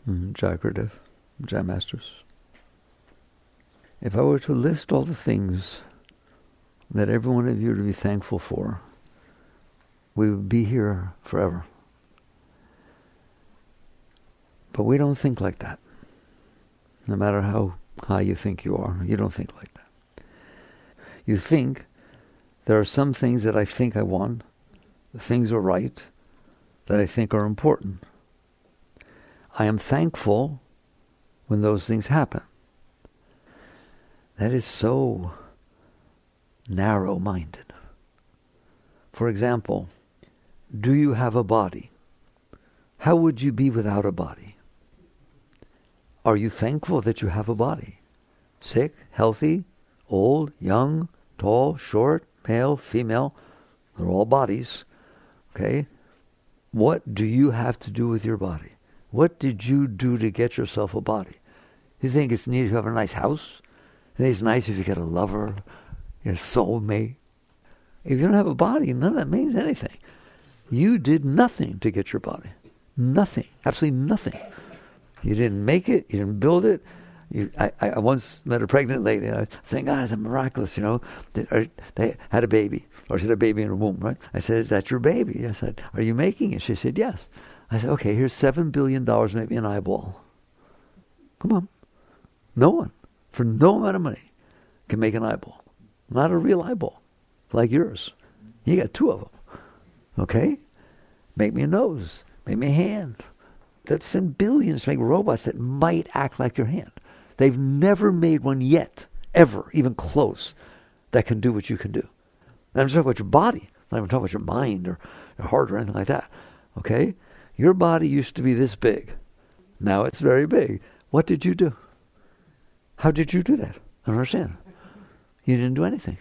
Jai Gurudev, Jai Masters. If I were to list all the things that every one of you are to be thankful for, we would be here forever. But we don't think like that. No matter how high you think you are, you don't think like that. You think there are some things that I think I want, the things are right, that I think are important. I am thankful when those things happen. That is so narrow-minded. For example, do you have a body? How would you be without a body? Are you thankful that you have a body? Sick, healthy, old, young, tall, short, male, female, they're all bodies. Okay? What do you have to do with your body? What did you do to get yourself a body? You think it's neat if you have a nice house? You think it's nice if you get a lover, your soulmate? If you don't have a body, none of that means anything. You did nothing to get your body. Nothing. Absolutely nothing. You didn't make it. You didn't build it. I once met a pregnant lady. I was saying, God, it's miraculous, They had a baby. Or she had a baby in her womb, right? I said, is that your baby? I said, are you making it? She said, yes. I said, okay, here's $7 billion, maybe an eyeball. Come on. No one, for no amount of money, can make an eyeball. Not a real eyeball, like yours. You got two of them. Okay? Make me a nose. Make me a hand. They'd send billions to make robots that might act like your hand. They've never made one yet, ever, even close, that can do what you can do. And I'm just talking about your body. I'm not even talking about your mind or your heart or anything like that. Okay? Your body used to be this big. Now it's very big. What did you do? How did you do that? I don't understand. You didn't do anything.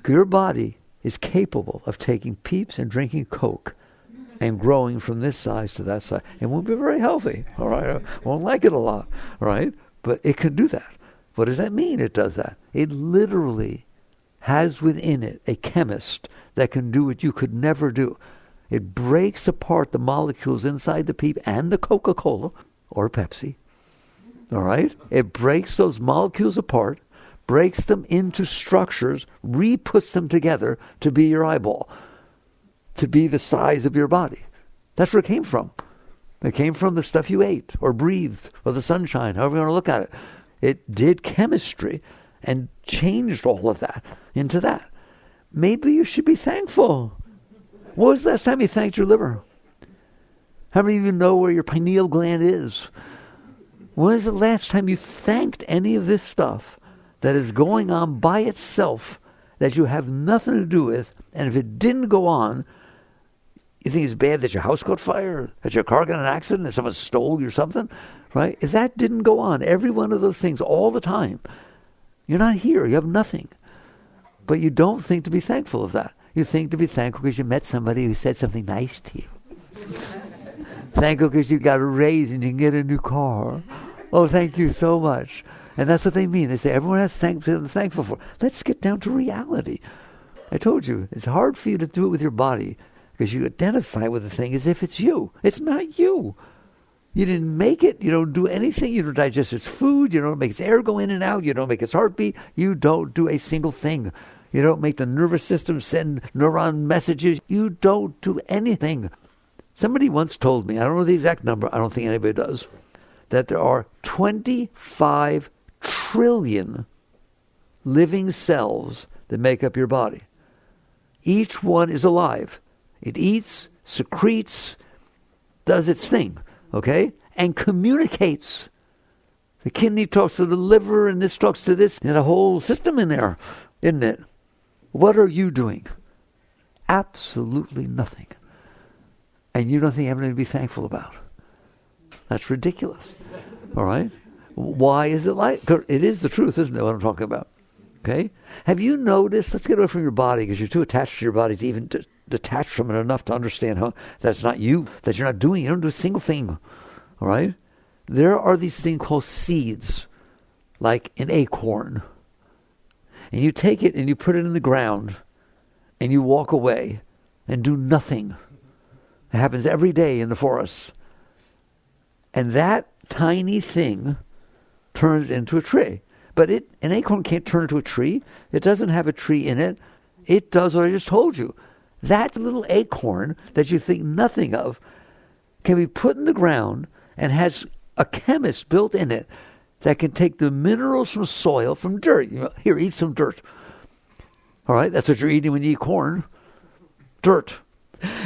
Your body is capable of taking Peeps and drinking Coke and growing from this size to that size. It won't be very healthy, all right? Won't like it a lot, all right? But it can do that. What does that mean it does that? It literally has within it a chemist that can do what you could never do. It breaks apart the molecules inside the Peep and the Coca-Cola or Pepsi, all right? It breaks those molecules apart, breaks them into structures, re-puts them together to be your eyeball, to be the size of your body. That's where it came from. It came from the stuff you ate or breathed or the sunshine, however you want to look at it. It did chemistry and changed all of that into that. Maybe you should be thankful. When was the last time you thanked your liver? How many of you know where your pineal gland is? When was the last time you thanked any of this stuff that is going on by itself that you have nothing to do with, and if it didn't go on, you think it's bad that your house caught fire, that your car got in an accident, that someone stole you or something, right? If that didn't go on, every one of those things all the time, you're not here, you have nothing. But you don't think to be thankful of that. You think to be thankful because you met somebody who said something nice to you. Thankful because you got a raise and you can get a new car. Oh, thank you so much. And that's what they mean. They say everyone has something to be thankful for. Let's get down to reality. I told you, it's hard for you to do it with your body because you identify with the thing as if it's you. It's not you. You didn't make it. You don't do anything. You don't digest its food. You don't make its air go in and out. You don't make its heartbeat. You don't do a single thing. You don't make the nervous system send neuron messages. You don't do anything. Somebody once told me, I don't know the exact number, I don't think anybody does, that there are 25 trillion living cells that make up your body. Each one is alive. It eats, secretes, does its thing, okay? And communicates. The kidney talks to the liver, and this talks to this, and a whole system in there, isn't it? What are you doing? Absolutely nothing. And you don't think you have anything to be thankful about. That's ridiculous. All right? Why is it like? It is the truth, isn't it, what I'm talking about? Okay? Have you noticed, let's get away from your body because you're too attached to your body to even detach from it enough to understand how that's not you, that you're not doing, you don't do a single thing. All right? There are these things called seeds, like an acorn. And you take it and you put it in the ground and you walk away and do nothing. It happens every day in the forest. And that tiny thing turns into a tree. But an acorn can't turn into a tree. It doesn't have a tree in it. It does what I just told you. That little acorn that you think nothing of can be put in the ground and has a chemist built in it that can take the minerals from soil, from dirt. Here, eat some dirt. All right, that's what you're eating when you eat corn. Dirt.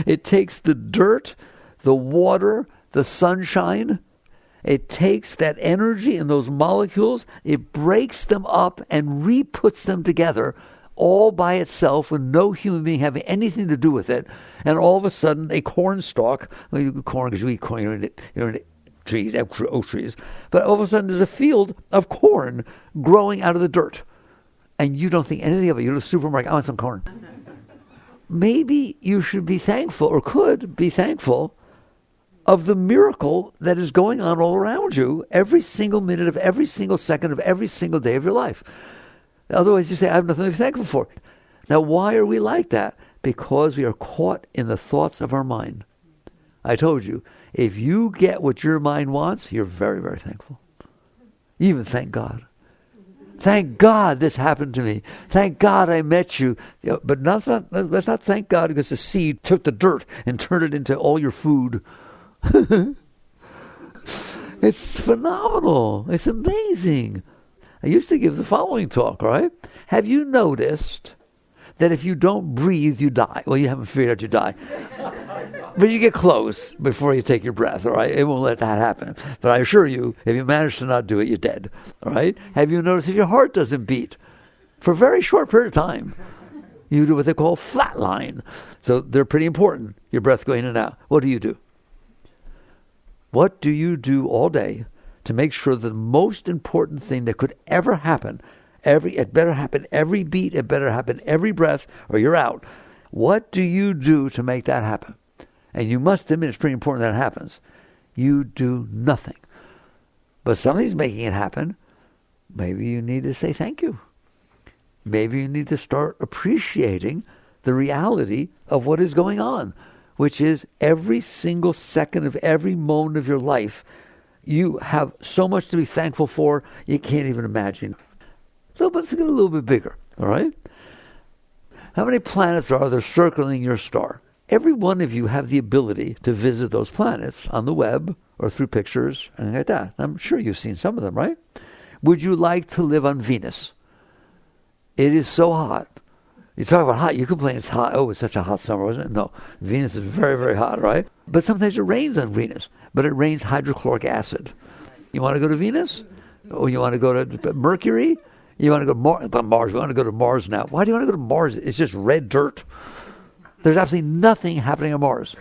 It takes the dirt, the water, the sunshine. It takes that energy and those molecules, it breaks them up and re-puts them together all by itself with no human being having anything to do with it. And all of a sudden, a corn stalk, well, you eat corn because you eat corn, you don't eat trees, oak trees, but all of a sudden there's a field of corn growing out of the dirt. And you don't think anything of it. You go to the supermarket, I want some corn. Maybe you should be thankful, or could be thankful, of the miracle that is going on all around you every single minute of every single second of every single day of your life. Otherwise you say, I have nothing to be thankful for. Now why are we like that? Because we are caught in the thoughts of our mind. I told you, if you get what your mind wants, you're very, very thankful. Even thank God. Thank God this happened to me. Thank God I met you. But let's not thank God because the seed took the dirt and turned it into all your food. It's phenomenal. It's amazing. I used to give the following talk, right? Have you noticed that if you don't breathe, you die? Well, you haven't figured out you die. But you get close before you take your breath, all right? It won't let that happen. But I assure you, if you manage to not do it, you're dead, all right? Have you noticed if your heart doesn't beat for a very short period of time, you do what they call flatline. So they're pretty important, your breath going in and out. What do? What do you do all day to make sure that the most important thing that could ever happen, it better happen every beat, it better happen every breath, or you're out. What do you do to make that happen? And you must admit it's pretty important that it happens. You do nothing. But somebody's making it happen. Maybe you need to say thank you. Maybe you need to start appreciating the reality of what is going on, which is every single second of every moment of your life, you have so much to be thankful for, you can't even imagine. Let's get a little bit bigger, all right? How many planets are there circling your star? Every one of you have the ability to visit those planets on the web or through pictures and like that. I'm sure you've seen some of them, right? Would you like to live on Venus? It is so hot. You talk about hot, you complain it's hot. Oh, it's such a hot summer, wasn't it? No, Venus is very, very hot, right? But sometimes it rains on Venus, but it rains hydrochloric acid. You want to go to Venus? Or you want to go to Mercury? You want to go to Mars? We want to go to Mars now. Why do you want to go to Mars? It's just red dirt. There's absolutely nothing happening on Mars.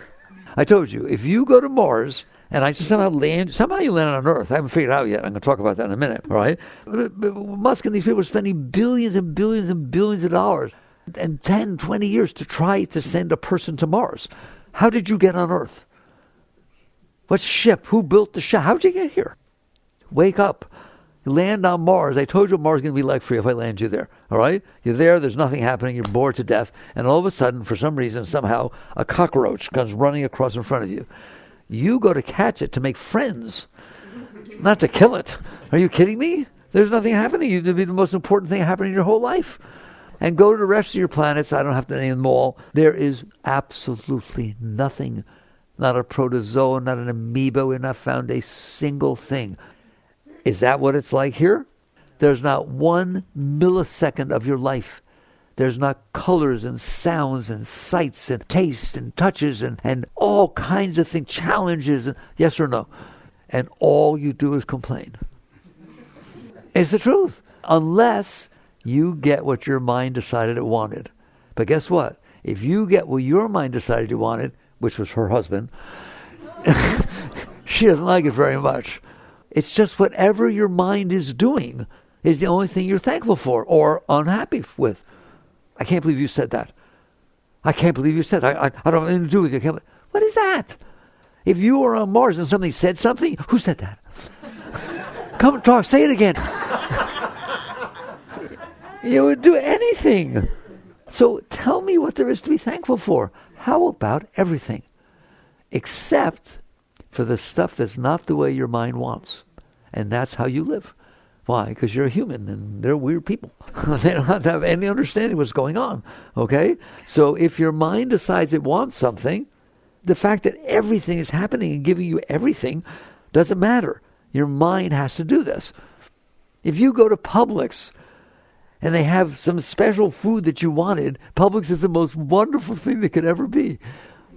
I told you, if you go to Mars, and I just somehow you land on Earth. I haven't figured it out yet. I'm going to talk about that in a minute, all right? But Musk and these people are spending billions and billions and billions of dollars and 10, 20 years to try to send a person to Mars. How did you get on Earth? What ship? Who built the ship? How did you get here? Wake up. Land on Mars. I told you what Mars is going to be like for you if I land you there. All right? You're there. There's nothing happening. You're bored to death. And all of a sudden, for some reason, somehow, a cockroach comes running across in front of you. You go to catch it to make friends, not to kill it. Are you kidding me? There's nothing happening. You'd be the most important thing happening in your whole life. And go to the rest of your planets. I don't have to name them all. There is absolutely nothing. Not a protozoa, not an amoeba. We've not found a single thing. Is that what it's like here? There's not 1 millisecond of your life. There's not colors and sounds and sights and tastes and touches and all kinds of things, challenges, and yes or no. And all you do is complain. It's the truth. Unless you get what your mind decided it wanted. But guess what? If you get what your mind decided you wanted, which was her husband, she doesn't like it very much. It's just whatever your mind is doing is the only thing you're thankful for or unhappy with. I can't believe you said that. I can't believe you said that. I don't have anything to do with you. What is that? If you were on Mars and somebody said something, who said that? Come and talk. Say it again. You would do anything. So tell me what there is to be thankful for. How about everything? Except for the stuff that's not the way your mind wants. And that's how you live. Why? Because you're a human and they're weird people. They don't have any understanding of what's going on. Okay? So if your mind decides it wants something, the fact that everything is happening and giving you everything doesn't matter. Your mind has to do this. If you go to Publix and they have some special food that you wanted, Publix is the most wonderful thing that could ever be.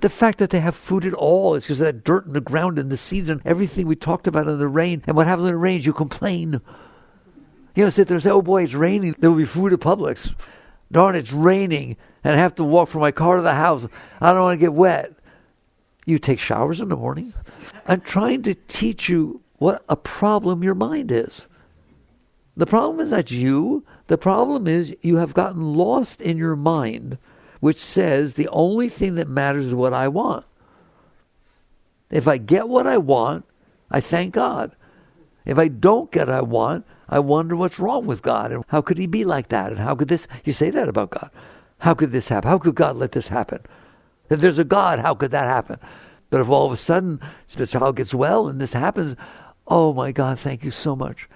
The fact that they have food at all is because of that dirt in the ground and the seeds and everything we talked about in the rain. And what happens when it rains? You complain. You know, sit there and say, oh boy, it's raining. There will be food at Publix. Darn, it's raining. And I have to walk from my car to the house. I don't want to get wet. You take showers in the morning. I'm trying to teach you what a problem your mind is. The problem is not you. The problem is you have gotten lost in your mind, which says the only thing that matters is what I want. If I get what I want, I thank God. If I don't get what I want, I wonder what's wrong with God. And how could he be like that? And how could this, you say that about God. How could this happen? How could God let this happen? If there's a God, how could that happen? But if all of a sudden the child gets well and this happens, oh my God, thank you so much.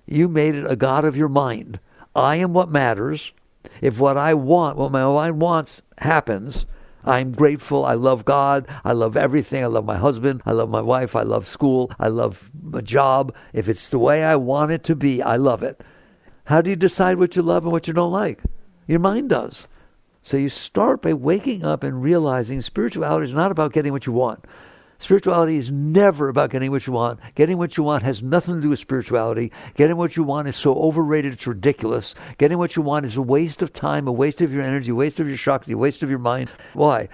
You made it a God of your mind. I am what matters. If what I want, what my mind wants, happens, I'm grateful. I love God. I love everything. I love my husband. I love my wife. I love school. I love my job. If it's the way I want it to be, I love it. How do you decide what you love and what you don't like? Your mind does. So you start by waking up and realizing spirituality is not about getting what you want. Spirituality is never about getting what you want. Getting what you want has nothing to do with spirituality. Getting what you want is so overrated, it's ridiculous. Getting what you want is a waste of time, a waste of your energy, a waste of your shakti, a waste of your mind. Why?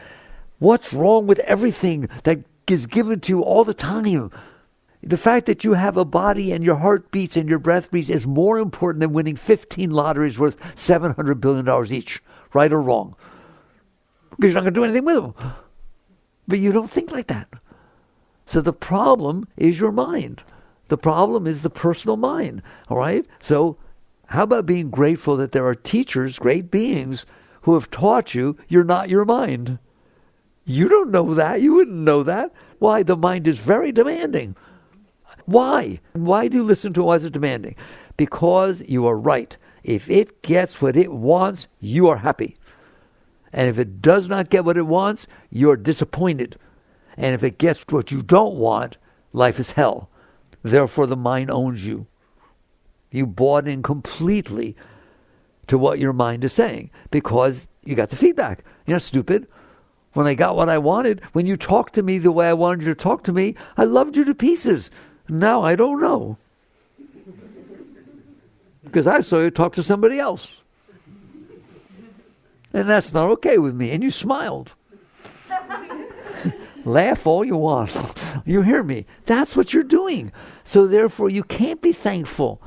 What's wrong with everything that is given to you all the time? The fact that you have a body and your heart beats and your breath beats is more important than winning 15 lotteries worth $700 billion each. Right or wrong? Because you're not going to do anything with them. But you don't think like that. So the problem is your mind. The problem is the personal mind. All right? So how about being grateful that there are teachers, great beings, who have taught you you're not your mind? You don't know that. You wouldn't know that. Why? The mind is very demanding. Why? Why do you listen to why is it demanding? Because you are right. If it gets what it wants, you are happy. And if it does not get what it wants, you're disappointed. And if it gets what you don't want, life is hell. Therefore, the mind owns you. You bought in completely to what your mind is saying because you got the feedback. You're not stupid. When I got what I wanted, when you talked to me the way I wanted you to talk to me, I loved you to pieces. Now I don't know. Because I saw you talk to somebody else. And that's not okay with me. And you smiled. Laugh all you want. You hear me? That's what you're doing. So therefore, you can't be thankful.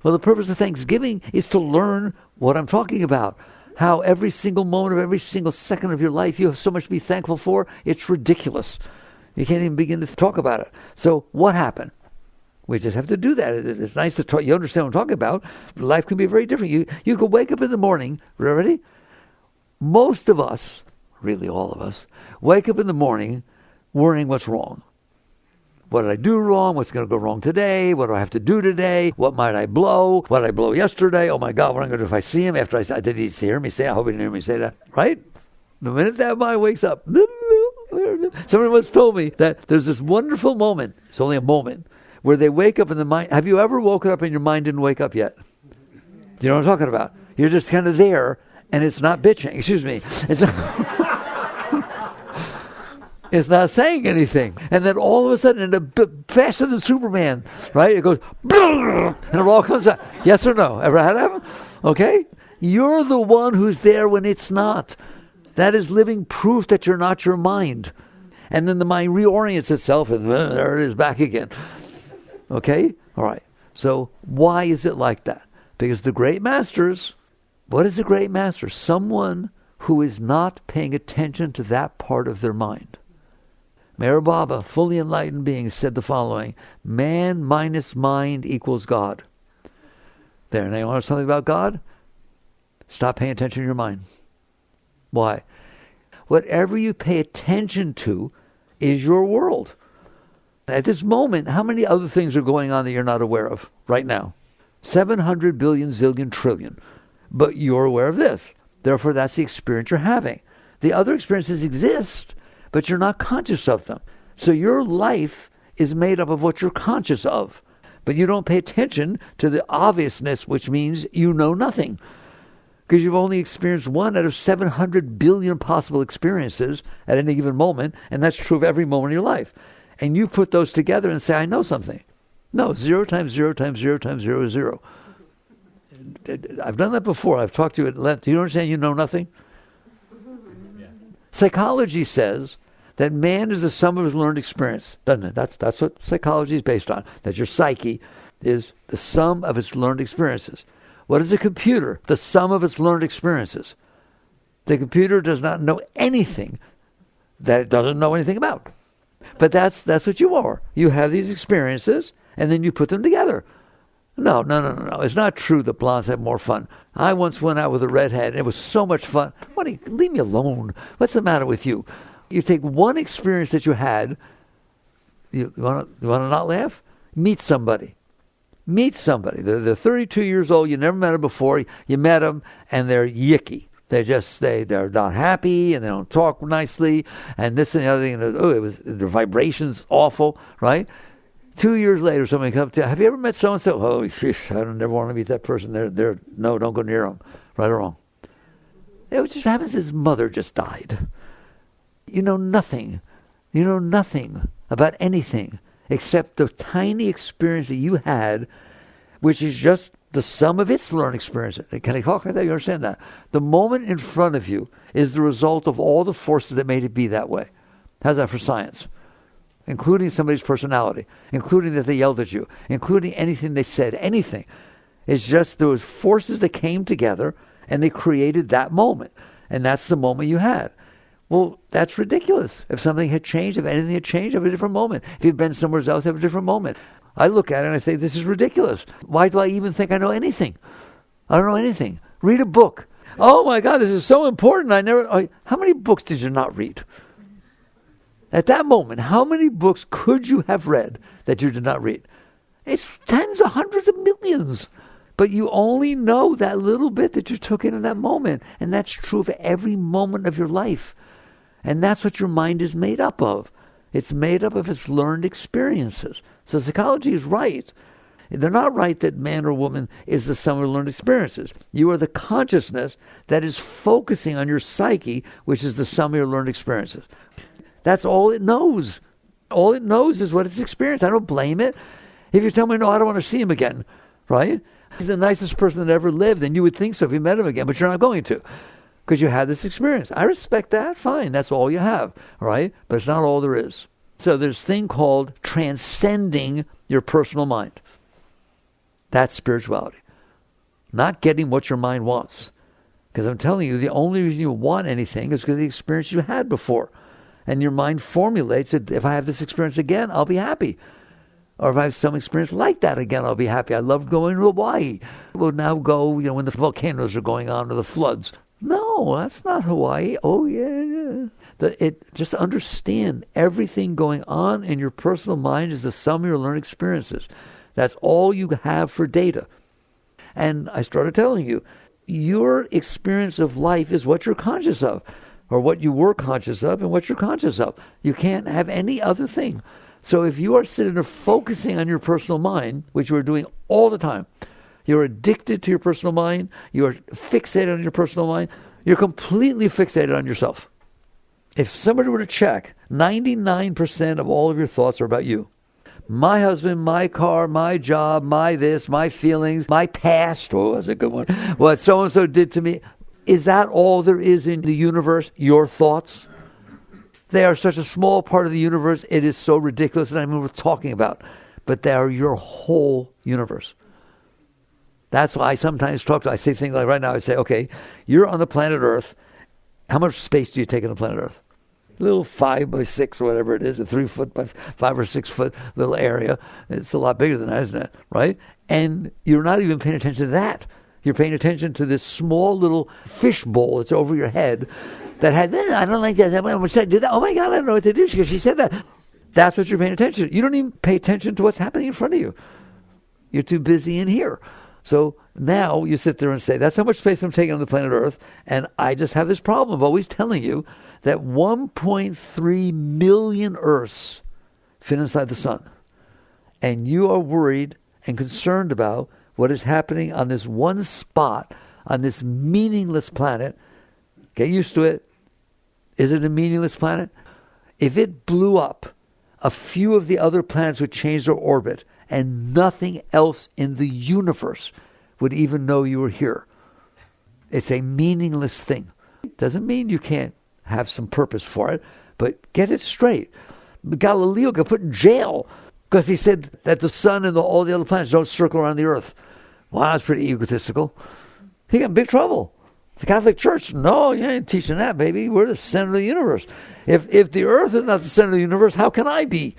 Well, the purpose of Thanksgiving is to learn what I'm talking about. How every single moment of every single second of your life you have so much to be thankful for. It's ridiculous. You can't even begin to talk about it. So what happened? We just have to do that. It's nice to talk. You understand what I'm talking about. Life can be very different. You could wake up in the morning. Ready? Most of us, really all of us, wake up in the morning worrying what's wrong. What did I do wrong? What's going to go wrong today? What do I have to do today? What might I blow? What did I blow yesterday? Oh my God, what am I going to do if I see him after I say, did he hear me say? I hope he didn't hear me say that. Right? The minute that mind wakes up, somebody once told me that there's this wonderful moment. It's only a moment where they wake up in the mind. Have you ever woken up and your mind didn't wake up yet? Do you know what I'm talking about? You're just kind of there and it's not bitching. Excuse me. It's not it's not saying anything. And then all of a sudden, faster than Superman, right? It goes, and it all comes out. Yes or no? Ever had that happen? Okay? You're the one who's there when it's not. That is living proof that you're not your mind. And then the mind reorients itself and there it is back again. Okay? All right. So why is it like that? Because the great masters, what is a great master? Someone who is not paying attention to that part of their mind. Meher Baba, fully enlightened being, said the following: man minus mind equals God. There, now you want to know something about God? Stop paying attention to your mind. Why? Whatever you pay attention to is your world. At this moment, how many other things are going on that you're not aware of right now? 700 billion, zillion, trillion. But you're aware of this. Therefore, that's the experience you're having. The other experiences exist, but you're not conscious of them. So your life is made up of what you're conscious of. But you don't pay attention to the obviousness, which means you know nothing. Because you've only experienced one out of 700 billion possible experiences at any given moment, and that's true of every moment of your life. And you put those together and say, I know something. No, 0 times 0 times 0 times 0 is 0. I've done that before. I've talked to you at length. Do you understand you know nothing? Yeah. Psychology says that man is the sum of his learned experience, doesn't it? That's what psychology is based on, that your psyche is the sum of its learned experiences. What is a computer? The sum of its learned experiences. The computer does not know anything that it doesn't know anything about. But that's what you are. You have these experiences, and then you put them together. No. It's not true that blondes have more fun. I once went out with a redhead, and it was so much fun. Leave me alone. What's the matter with you? You take one experience that you had. You want to not laugh? Meet somebody. They're 32 years old. You never met them before. You met them, and they're yicky. They're not happy, and they don't talk nicely, and this and the other thing. Their vibrations awful, right? 2 years later, somebody comes to you, have you ever met so-and-so? Oh, I don't never want to meet that person. No, don't go near them. Right or wrong? It just happens his mother just died. You know nothing. You know nothing about anything except the tiny experience that you had, which is just the sum of its learned experience. Can I talk like that? You understand that? The moment in front of you is the result of all the forces that made it be that way. How's that for science? Including somebody's personality, including that they yelled at you, including anything they said, anything. It's just those forces that came together and they created that moment. And that's the moment you had. Well, that's ridiculous. If something had changed, if anything had changed, have a different moment. If you'd been somewhere else, have a different moment. I look at it and I say, this is ridiculous. Why do I even think I know anything? I don't know anything. Read a book. Oh my God, this is so important. How many books did you not read? At that moment, how many books could you have read that you did not read? It's tens of hundreds of millions. But you only know that little bit that you took in that moment. And that's true of every moment of your life. And that's what your mind is made up of. It's made up of its learned experiences. So psychology is right. They're not right that man or woman is the sum of learned experiences. You are the consciousness that is focusing on your psyche, which is the sum of your learned experiences. That's all it knows. All it knows is what it's experienced. I don't blame it. If you tell me, no, I don't want to see him again, right? He's the nicest person that ever lived, and you would think so if you met him again, but you're not going to. Because you had this experience. I respect that. Fine. That's all you have. All right? But it's not all there is. So there's a thing called transcending your personal mind. That's spirituality. Not getting what your mind wants. Because I'm telling you, the only reason you want anything is because of the experience you had before. And your mind formulates that if I have this experience again, I'll be happy. Or if I have some experience like that again, I'll be happy. I love going to Hawaii. We'll now go, when the volcanoes are going on or the floods. No, that's not Hawaii. Oh, yeah. Just understand everything going on in your personal mind is the sum of your learned experiences. That's all you have for data. And I started telling you, your experience of life is what you're conscious of, or what you were conscious of and what you're conscious of. You can't have any other thing. So if you are sitting there focusing on your personal mind, which you are doing all the time, you're addicted to your personal mind. You are fixated on your personal mind. You're completely fixated on yourself. If somebody were to check, 99% of all of your thoughts are about you. My husband, my car, my job, my this, my feelings, my past. Oh, that's a good one. What so-and-so did to me. Is that all there is in the universe? Your thoughts? They are such a small part of the universe. It is so ridiculous that I'm even talking about. But they are your whole universe. That's why I sometimes I say things like right now, I say, okay, you're on the planet Earth. How much space do you take on the planet Earth? A little 5 by 6, whatever it is, a 3 foot by 5 or 6 foot little area. It's a lot bigger than that, isn't it? Right? And you're not even paying attention to that. You're paying attention to this small little fish bowl that's over your head that had, I don't like that. When I do that, oh my God, I don't know what to do because she said that. That's what you're paying attention to. You don't even pay attention to what's happening in front of you. You're too busy in here. So now you sit there and say, that's how much space I'm taking on the planet Earth, and I just have this problem of always telling you that 1.3 million Earths fit inside the sun. And you are worried and concerned about what is happening on this one spot, on this meaningless planet. Get used to it. Is it a meaningless planet? If it blew up, a few of the other planets would change their orbit, and nothing else in the universe would even know you were here. It's a meaningless thing. It doesn't mean you can't have some purpose for it, but get it straight. Galileo got put in jail because he said that the sun and all the other planets don't circle around the Earth. Wow, that's pretty egotistical. He got in big trouble. The Catholic Church, no, you ain't teaching that, baby. We're the center of the universe. If the Earth is not the center of the universe, how can I be?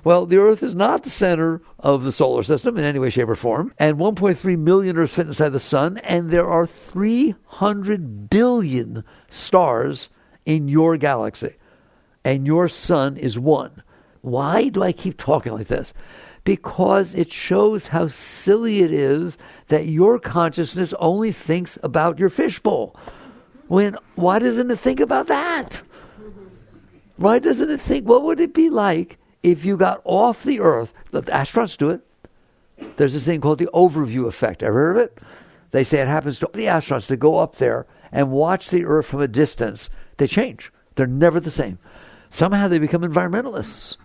Well, the Earth is not the center of the solar system in any way, shape, or form. And 1.3 million Earths fit inside the sun, and there are 300 billion stars in your galaxy. And your sun is one. Why do I keep talking like this? Because it shows how silly it is that your consciousness only thinks about your fishbowl. Why doesn't it think about that? Why doesn't it think, what would it be like if you got off the Earth? The astronauts do it. There's this thing called the overview effect. Ever heard of it? They say it happens to the astronauts that go up there and watch the Earth from a distance. They change. They're never the same. Somehow they become environmentalists.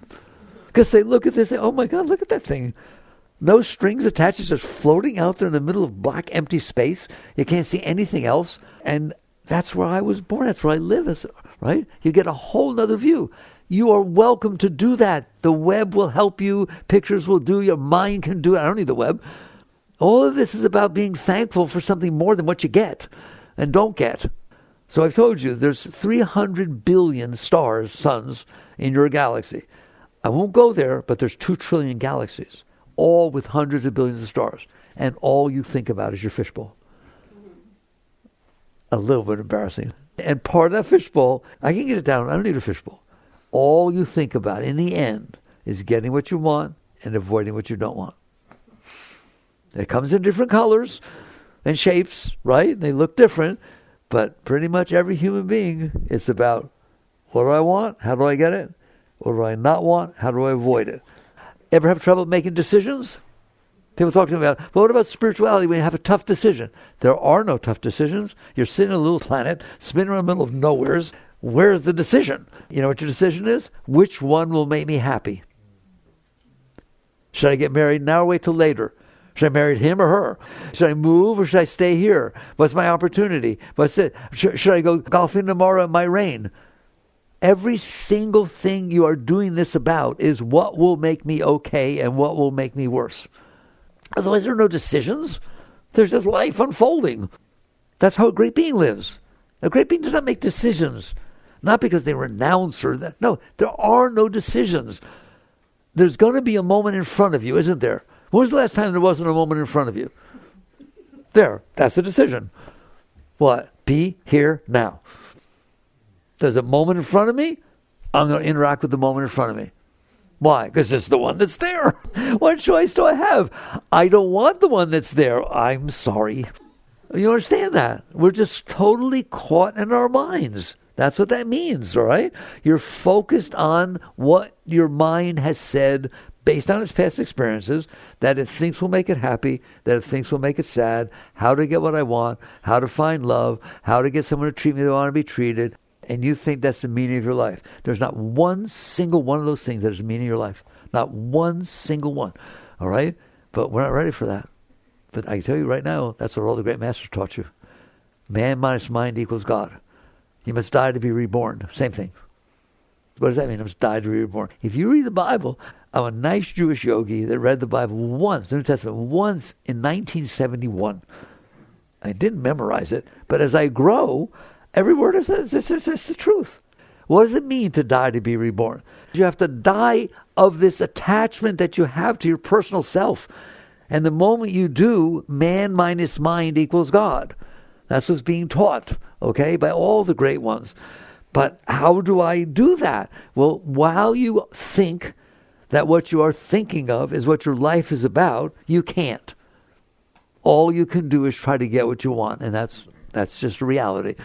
Because they look at this and say, oh my God, look at that thing. No strings attached. It's just floating out there in the middle of black, empty space. You can't see anything else. And that's where I was born. That's where I live. Right? You get a whole other view. You are welcome to do that. The web will help you. Pictures will do. Your mind can do it. I don't need the web. All of this is about being thankful for something more than what you get and don't get. So I've told you, there's 300 billion stars, suns, in your galaxy. I won't go there, but there's 2 trillion galaxies, all with hundreds of billions of stars. And all you think about is your fishbowl. A little bit embarrassing. And part of that fishbowl, I can get it down. I don't need a fishbowl. All you think about in the end is getting what you want and avoiding what you don't want. It comes in different colors and shapes, right? They look different. But pretty much every human being, it's about, what do I want? How do I get it? What do I not want? How do I avoid it? Ever have trouble making decisions? People talk to me about, well, what about spirituality when you have a tough decision? There are no tough decisions. You're sitting on a little planet, spinning around the middle of nowheres. Where's the decision? You know what your decision is? Which one will make me happy? Should I get married now or wait till later? Should I marry him or her? Should I move or should I stay here? What's my opportunity? What's it? Should I go golfing tomorrow? It might rain. Every single thing you are doing this about is what will make me okay and what will make me worse. Otherwise, there are no decisions. There's just life unfolding. That's how a great being lives. A great being does not make decisions. Not because they renounce or that. No, there are no decisions. There's going to be a moment in front of you, isn't there? When was the last time there wasn't a moment in front of you? There. That's the decision. What? Be here now. There's a moment in front of me. I'm going to interact with the moment in front of me. Why? Because it's the one that's there. What choice do I have? I don't want the one that's there. I'm sorry. You understand that? We're just totally caught in our minds. That's what that means, all right? You're focused on what your mind has said based on its past experiences, that it thinks will make it happy, that it thinks will make it sad, how to get what I want, how to find love, how to get someone to treat me the way I want to be treated, and you think that's the meaning of your life. There's not one single one of those things that is the meaning of your life. Not one single one, all right? But we're not ready for that. But I can tell you right now, that's what all the great masters taught you. Man minus mind equals God. You must die to be reborn. Same thing. What does that mean? I must die to be reborn. If you read the Bible, I'm a nice Jewish yogi that read the Bible once, the New Testament, once in 1971. I didn't memorize it, but as I grow, every word is the truth. What does it mean to die to be reborn? You have to die of this attachment that you have to your personal self. And the moment you do, man minus mind equals God. That's what's being taught, okay, by all the great ones. But how do I do that? Well, while you think that what you are thinking of is what your life is about, you can't. All you can do is try to get what you want, and that's just a reality.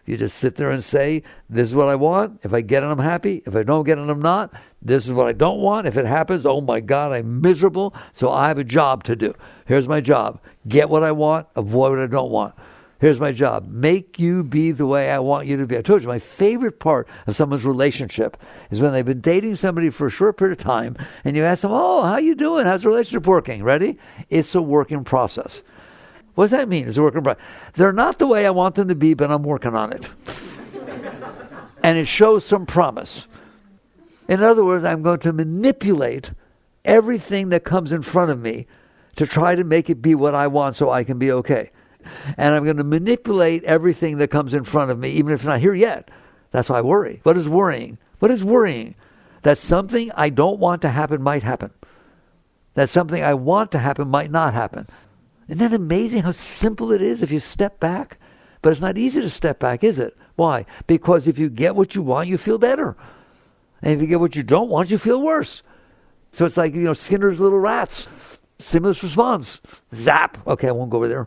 You just sit there and say, this is what I want. If I get it, I'm happy. If I don't get it, I'm not. This is what I don't want. If it happens, oh my God, I'm miserable. So I have a job to do. Here's my job. Get what I want, avoid what I don't want. Here's my job. Make you be the way I want you to be. I told you, my favorite part of someone's relationship is when they've been dating somebody for a short period of time, and you ask them, oh, how you doing? How's the relationship working? Ready? It's a work in process. What does that mean? It's a work in process. They're not the way I want them to be, but I'm working on it. And it shows some promise. In other words, I'm going to manipulate everything that comes in front of me to try to make it be what I want so I can be okay. And I'm going to manipulate everything that comes in front of me, even if it's not here yet. That's why I worry. What is worrying? What is worrying? That something I don't want to happen might happen. That something I want to happen might not happen. Isn't that amazing how simple it is if you step back? But it's not easy to step back, is it? Why? Because if you get what you want, you feel better. And if you get what you don't want, you feel worse. So it's like, Skinner's little rats. Stimulus response. Zap. Okay, I won't go over there.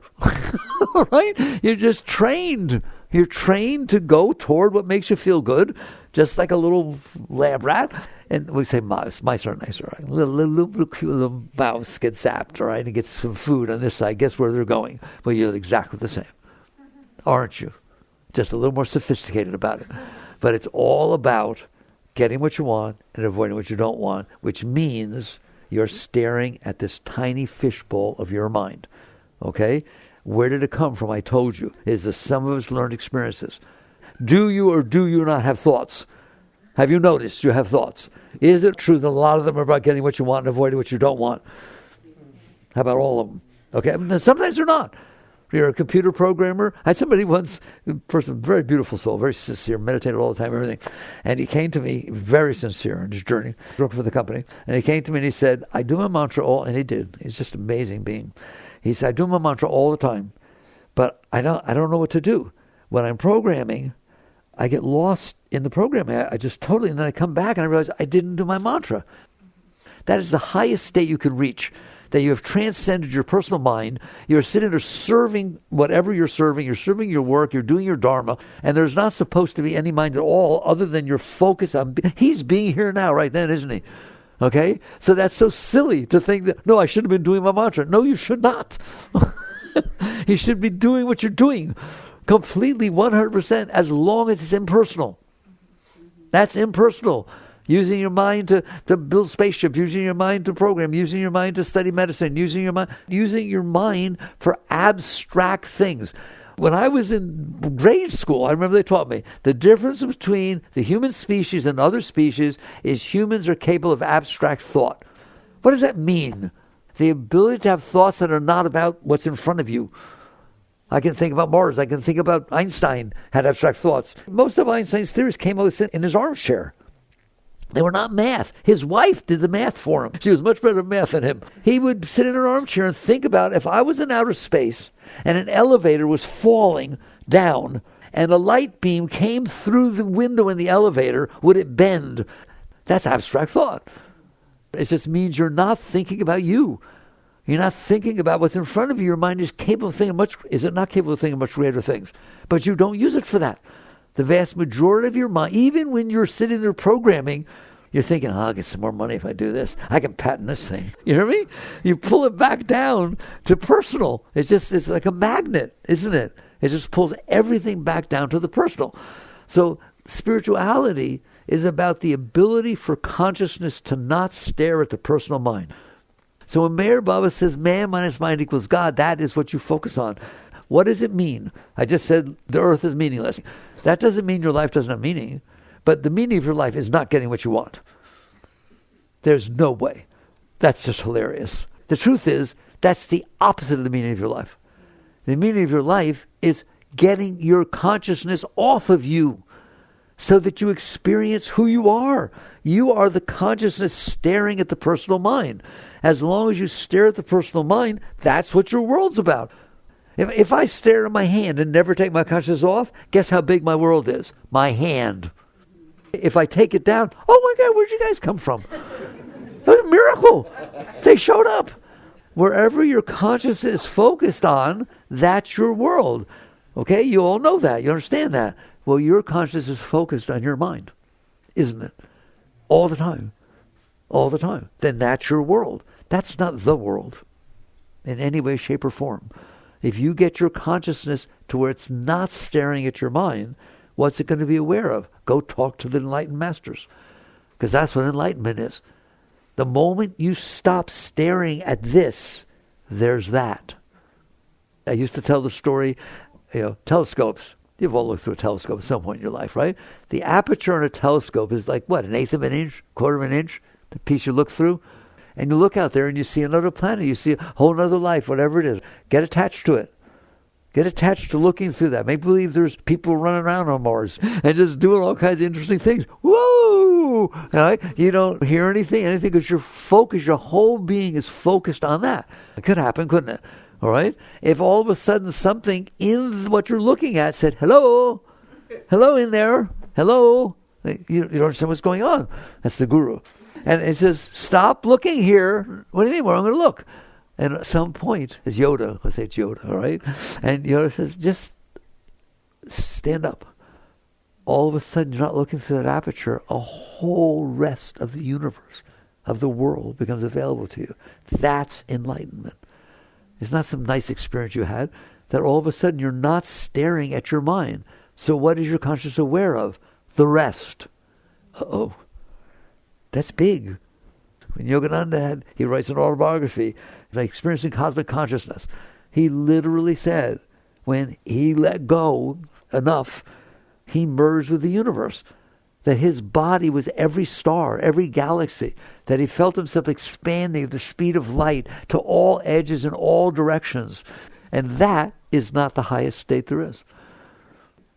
Right? You're just trained. You're trained to go toward what makes you feel good, just like a little lab rat. And we say mouse. Mice are nicer, right? Little cute little mouse gets zapped, right? And gets some food on this side. Guess where they're going? Well, you're exactly the same. Aren't you? Just a little more sophisticated about it. But it's all about getting what you want and avoiding what you don't want, which means you're staring at this tiny fishbowl of your mind. Okay? Where did it come from? I told you. It's the sum of its learned experiences. Do you or do you not have thoughts? Have you noticed you have thoughts? Is it true that a lot of them are about getting what you want and avoiding what you don't want? How about all of them? Okay? And sometimes they're not. You're a computer programmer. I had somebody once, a person, very beautiful soul, very sincere, meditated all the time, everything. And he came to me, very sincere in his journey, working for the company. And he came to me and he said, I do my mantra all, and he did. He's just an amazing being. He said, I do my mantra all the time, but I don't know what to do. When I'm programming, I get lost in the programming. I just totally, and then I come back and I realize I didn't do my mantra. That is the highest state you can reach. That you have transcended your personal mind. You're sitting there serving whatever you're serving your work, you're doing your dharma, and there's not supposed to be any mind at all other than your focus on, he's being here now right then, isn't he? Okay? So that's so silly to think that, no, I should have been doing my mantra. No, you should not. You should be doing what you're doing completely 100% as long as it's impersonal. That's impersonal. Using your mind to build spaceships, using your mind to program, using your mind to study medicine, using your mind for abstract things. When I was in grade school, I remember they taught me the difference between the human species and other species is humans are capable of abstract thought. What does that mean? The ability to have thoughts that are not about what's in front of you. I can think about Mars. I can think about Einstein had abstract thoughts. Most of Einstein's theories came out in his armchair. They were not math. His wife did the math for him. She was much better at math than him. He would sit in an armchair and think about if I was in outer space and an elevator was falling down and a light beam came through the window in the elevator, would it bend? That's abstract thought. It just means you're not thinking about you. You're not thinking about what's in front of you. Your mind is capable of thinking not capable of thinking much greater things. But you don't use it for that. The vast majority of your mind, even when you're sitting there programming, you're thinking, I'll get some more money if I do this. I can patent this thing. You hear me? You pull it back down to personal. It's like a magnet, isn't it? It just pulls everything back down to the personal. So spirituality is about the ability for consciousness to not stare at the personal mind. So when Meher Baba says man minus mind equals God, that is what you focus on. What does it mean? I just said the earth is meaningless. That doesn't mean your life doesn't have meaning, but the meaning of your life is not getting what you want. There's no way. That's just hilarious. The truth is, that's the opposite of the meaning of your life. The meaning of your life is getting your consciousness off of you so that you experience who you are. You are the consciousness staring at the personal mind. As long as you stare at the personal mind, that's what your world's about. If I stare at my hand and never take my consciousness off, guess how big my world is? My hand. If I take it down, oh my God, where'd you guys come from? It was a miracle. They showed up. Wherever your consciousness is focused on, that's your world. Okay? You all know that. You understand that. Well, your consciousness is focused on your mind, isn't it? All the time. All the time. Then that's your world. That's not the world in any way, shape, or form. If you get your consciousness to where it's not staring at your mind, what's it going to be aware of? Go talk to the enlightened masters. Because that's what enlightenment is. The moment you stop staring at this, there's that. I used to tell the story, telescopes. You've all looked through a telescope at some point in your life, right? The aperture on a telescope is like, what, 1/8 of an inch, 1/4 of an inch, the piece you look through? And you look out there and you see another planet, you see a whole other life, whatever it is. Get attached to it. Get attached to looking through that. Make believe there's people running around on Mars and just doing all kinds of interesting things. Whoa! Right? You don't hear anything, because your focus, your whole being is focused on that. It could happen, couldn't it? All right? If all of a sudden something in what you're looking at said, hello in there, hello, you don't understand what's going on. That's the guru. And it says, stop looking here. What do you mean? Where I'm going to look? And at some point, it's Yoda. Let's say it's Yoda, all right? And Yoda says, just stand up. All of a sudden, you're not looking through that aperture. A whole rest of the universe, of the world, becomes available to you. That's enlightenment. It's not some nice experience you had. That all of a sudden, you're not staring at your mind. So what is your consciousness aware of? The rest. Uh-oh. That's big. When Yogananda he writes an autobiography, like Experiencing Cosmic Consciousness. He literally said, when he let go enough, he merged with the universe. That his body was every star, every galaxy. That he felt himself expanding at the speed of light to all edges in all directions. And that is not the highest state there is.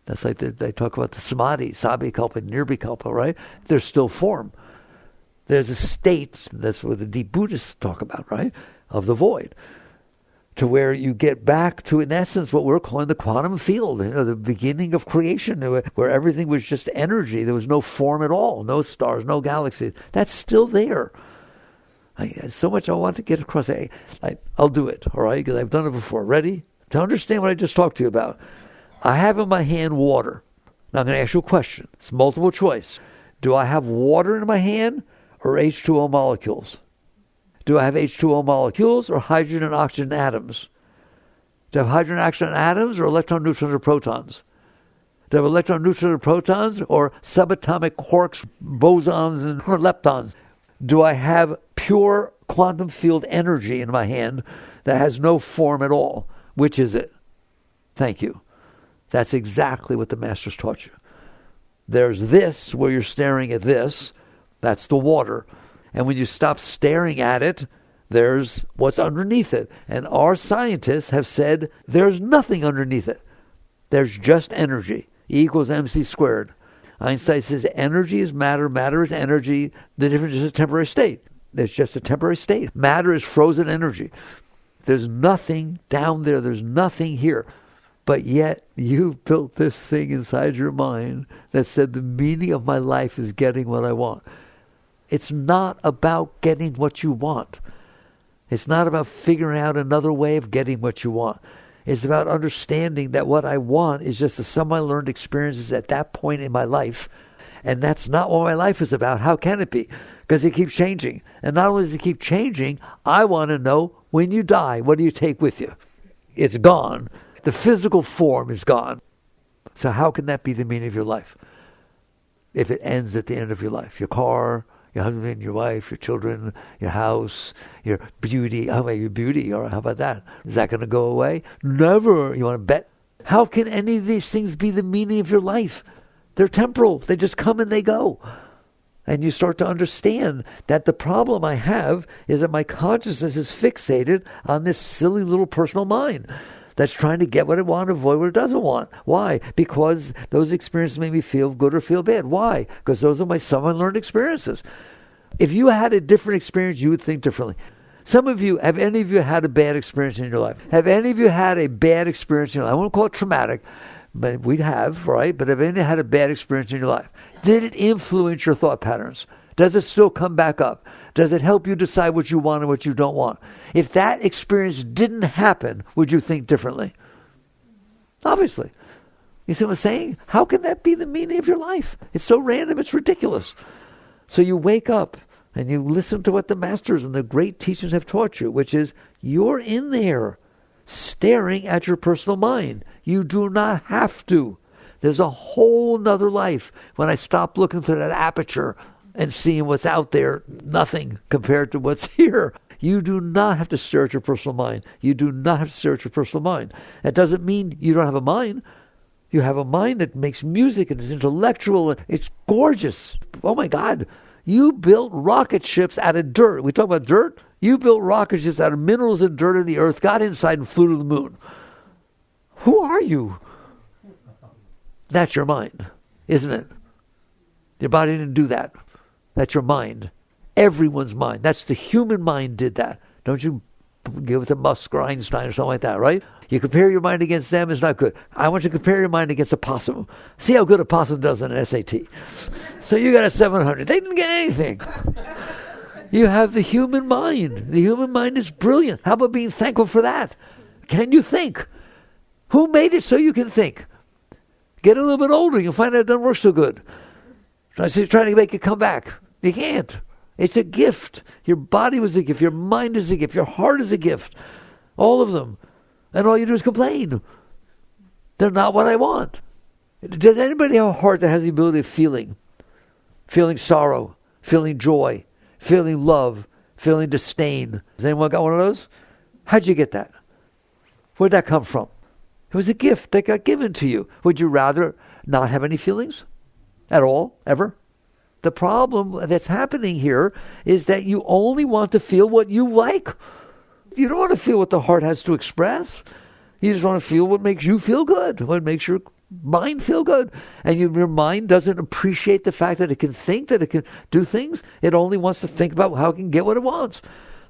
That's like they talk about the samadhi, sabhikalpa, nirvikalpa, right? There's still form. There's a state, that's what the deep Buddhists talk about, right? Of the void. To where you get back to, in essence, what we're calling the quantum field, the beginning of creation, where everything was just energy. There was no form at all, no stars, no galaxies. That's still there. So much I want to get across. I'll do it, all right? Because I've done it before. Ready? To understand what I just talked to you about. I have in my hand water. Now I'm going to ask you a question. It's multiple choice. Do I have water in my hand or H2O molecules? Do I have H2O molecules or hydrogen and oxygen atoms? Do I have hydrogen and oxygen atoms or electron, neutrons, or protons? Do I have electron, neutrons, or protons or subatomic quarks, bosons, and leptons? Do I have pure quantum field energy in my hand that has no form at all? Which is it? Thank you. That's exactly what the Masters taught you. There's this, where you're staring at this. That's the water. And when you stop staring at it, there's what's underneath it. And our scientists have said there's nothing underneath it. There's just energy. E equals mc squared. Einstein says energy is matter, matter is energy. The difference is a temporary state. There's just a temporary state. Matter is frozen energy. There's nothing down there. There's nothing here. But yet you built this thing inside your mind that said the meaning of my life is getting what I want. It's not about getting what you want. It's not about figuring out another way of getting what you want. It's about understanding that what I want is just the sum I learned experiences at that point in my life. And that's not what my life is about. How can it be? Because it keeps changing. And not only does it keep changing, I want to know, when you die, what do you take with you? It's gone. The physical form is gone. So how can that be the meaning of your life? If it ends at the end of your life. Your car, your husband, your wife, your children, your house, your beauty. How about your beauty? Or how about that? Is that going to go away? Never. You want to bet? How can any of these things be the meaning of your life? They're temporal. They just come and they go. And you start to understand that the problem I have is that my consciousness is fixated on this silly little personal mind that's trying to get what it wants, avoid what it doesn't want. Why? Because those experiences make me feel good or feel bad. Why? Because those are my some unlearned experiences. If you had a different experience, you would think differently. Some of you, have any of you had a bad experience in your life? Have any of you had a bad experience in your life? I won't call it traumatic, but we have, right? But have any of you had a bad experience in your life? Did it influence your thought patterns? Does it still come back up? Does it help you decide what you want and what you don't want? If that experience didn't happen, would you think differently? Obviously. You see what I'm saying? How can that be the meaning of your life? It's so random, it's ridiculous. So you wake up and you listen to what the masters and the great teachers have taught you, which is you're in there staring at your personal mind. You do not have to. There's a whole nother life when I stop looking through that aperture and seeing what's out there, nothing compared to what's here. You do not have to stare at your personal mind. You do not have to stare at your personal mind. That doesn't mean you don't have a mind. You have a mind that makes music and is intellectual. And it's gorgeous. Oh my God. You built rocket ships out of dirt. We talk about dirt. You built rocket ships out of minerals and dirt in the earth, got inside and flew to the moon. Who are you? That's your mind, isn't it? Your body didn't do that. That's your mind. Everyone's mind. That's the human mind did that. Don't you give it to Musk or Einstein or something like that, right? You compare your mind against them, it's not good. I want you to compare your mind against a possum. See how good a possum does in an SAT. So you got a 700. They didn't get anything. You have the human mind. The human mind is brilliant. How about being thankful for that? Can you think? Who made it so you can think? Get a little bit older, you'll find out it doesn't work so good. So I say, trying to make it come back. You can't. It's a gift. Your body was a gift. Your mind is a gift. Your heart is a gift. All of them. And all you do is complain. They're not what I want. Does anybody have a heart that has the ability of feeling? Feeling sorrow, feeling joy, feeling love, feeling disdain. Has anyone got one of those? How'd you get that? Where'd that come from? It was a gift that got given to you. Would you rather not have any feelings at all, ever? The problem that's happening here is that you only want to feel what you like. You don't want to feel what the heart has to express. You just want to feel what makes you feel good, what makes your mind feel good. And your mind doesn't appreciate the fact that it can think, that it can do things. It only wants to think about how it can get what it wants.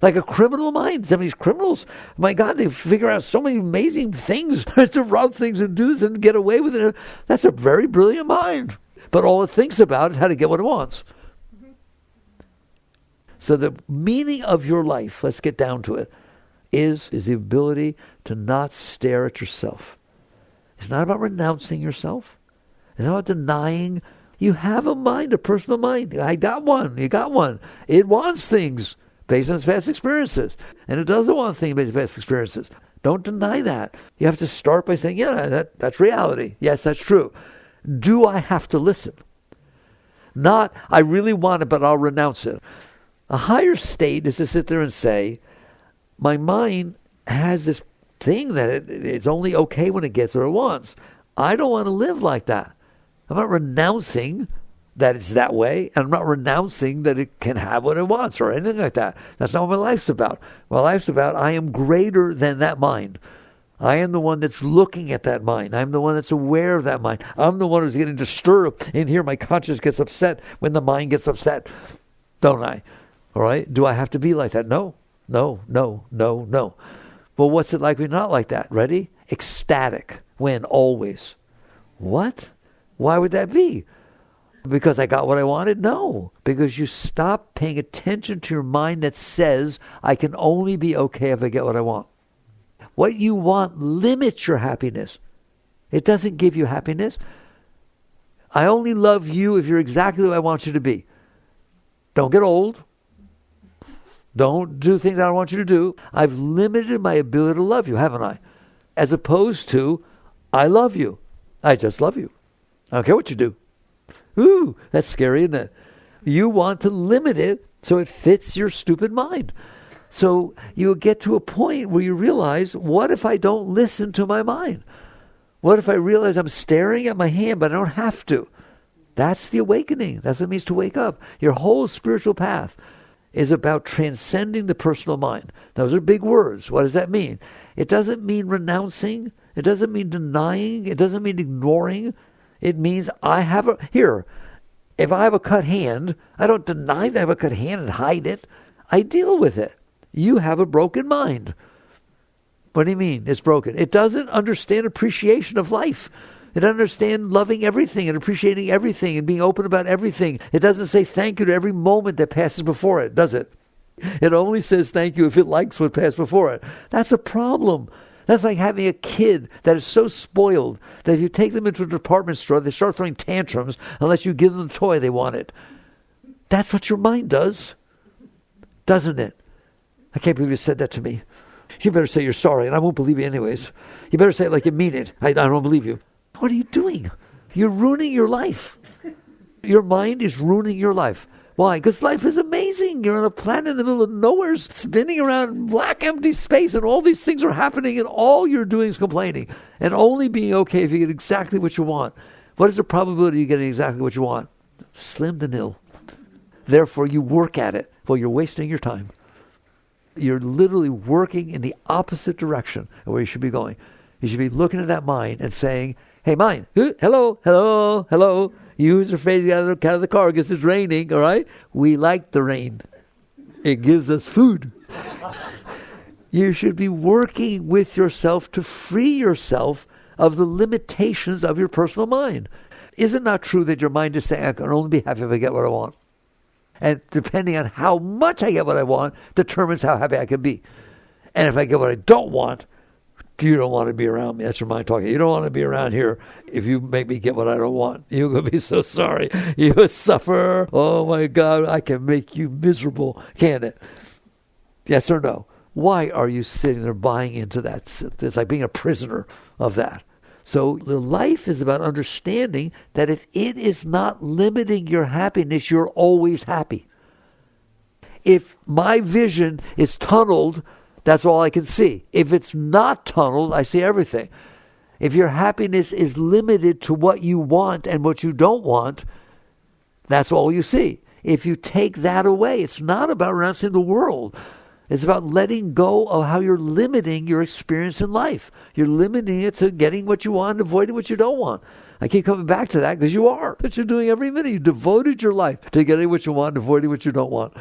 Like a criminal mind. Some of these criminals, my God, they figure out so many amazing things to rob things and do this and get away with it. That's a very brilliant mind. But all it thinks about is how to get what it wants. So the meaning of your life, let's get down to it, is the ability to not stare at yourself. It's not about renouncing yourself. It's not about denying. You have a mind, a personal mind. I got one. You got one. It wants things based on its past experiences. And it doesn't want things based on past experiences. Don't deny that. You have to start by saying, yeah, that's reality. Yes, that's true. Do I have to listen? Not, I really want it, but I'll renounce it. A higher state is to sit there and say, my mind has this thing that it's only okay when it gets what it wants. I don't want to live like that. I'm not renouncing that it's that way, and I'm not renouncing that it can have what it wants or anything like that. That's not what my life's about. My life's about I am greater than that mind. I am the one that's looking at that mind. I'm the one that's aware of that mind. I'm the one who's getting disturbed. In here, my conscience gets upset when the mind gets upset. Don't I? All right? Do I have to be like that? No. No. Well, what's it like when you're not like that? Ready? Ecstatic. When? Always. What? Why would that be? Because I got what I wanted? No. Because you stop paying attention to your mind that says, I can only be okay if I get what I want. What you want limits your happiness. It doesn't give you happiness. I only love you if you're exactly who I want you to be. Don't get old. Don't do things I don't want you to do. I've limited my ability to love you, haven't I? As opposed to, I love you. I just love you. I don't care what you do. Ooh, that's scary, isn't it? You want to limit it so it fits your stupid mind. So you get to a point where you realize, what if I don't listen to my mind? What if I realize I'm staring at my hand, but I don't have to? That's the awakening. That's what it means to wake up. Your whole spiritual path is about transcending the personal mind. Those are big words. What does that mean? It doesn't mean renouncing. It doesn't mean denying. It doesn't mean ignoring. It means if I have a cut hand, I don't deny that I have a cut hand and hide it. I deal with it. You have a broken mind. What do you mean it's broken? It doesn't understand appreciation of life. It doesn't understand loving everything and appreciating everything and being open about everything. It doesn't say thank you to every moment that passes before it, does it? It only says thank you if it likes what passed before it. That's a problem. That's like having a kid that is so spoiled that if you take them into a department store, they start throwing tantrums unless you give them the toy they wanted. That's what your mind does, doesn't it? I can't believe you said that to me. You better say you're sorry, and I won't believe you anyways. You better say it like you mean it. I don't believe you. What are you doing? You're ruining your life. Your mind is ruining your life. Why? Because life is amazing. You're on a planet in the middle of nowhere, spinning around in black, empty space, and all these things are happening, and all you're doing is complaining, and only being okay if you get exactly what you want. What is the probability of you getting exactly what you want? Slim to nil. Therefore, you work at it. Well, you're wasting your time. You're literally working in the opposite direction of where you should be going. You should be looking at that mind and saying, hey, mind, hello, hello, hello. You who's afraid to get out of the car because it's raining, all right? We like the rain. It gives us food. You should be working with yourself to free yourself of the limitations of your personal mind. Is it not true that your mind is saying, I can only be happy if I get what I want? And depending on how much I get what I want, determines how happy I can be. And if I get what I don't want, you don't want to be around me. That's your mind talking. You don't want to be around here if you make me get what I don't want. You're going to be so sorry. You will suffer. Oh my God, I can make you miserable, can't it? Yes or no? Why are you sitting there buying into that? It's like being a prisoner of that. So the life is about understanding that if it is not limiting your happiness, you're always happy. If my vision is tunneled, that's all I can see. If it's not tunneled, I see everything. If your happiness is limited to what you want and what you don't want, that's all you see. If you take that away, it's not about renouncing the world. It's about letting go of how you're limiting your experience in life. You're limiting it to getting what you want and avoiding what you don't want. I keep coming back to that because you are. That's what you're doing every minute. You devoted your life to getting what you want and avoiding what you don't want.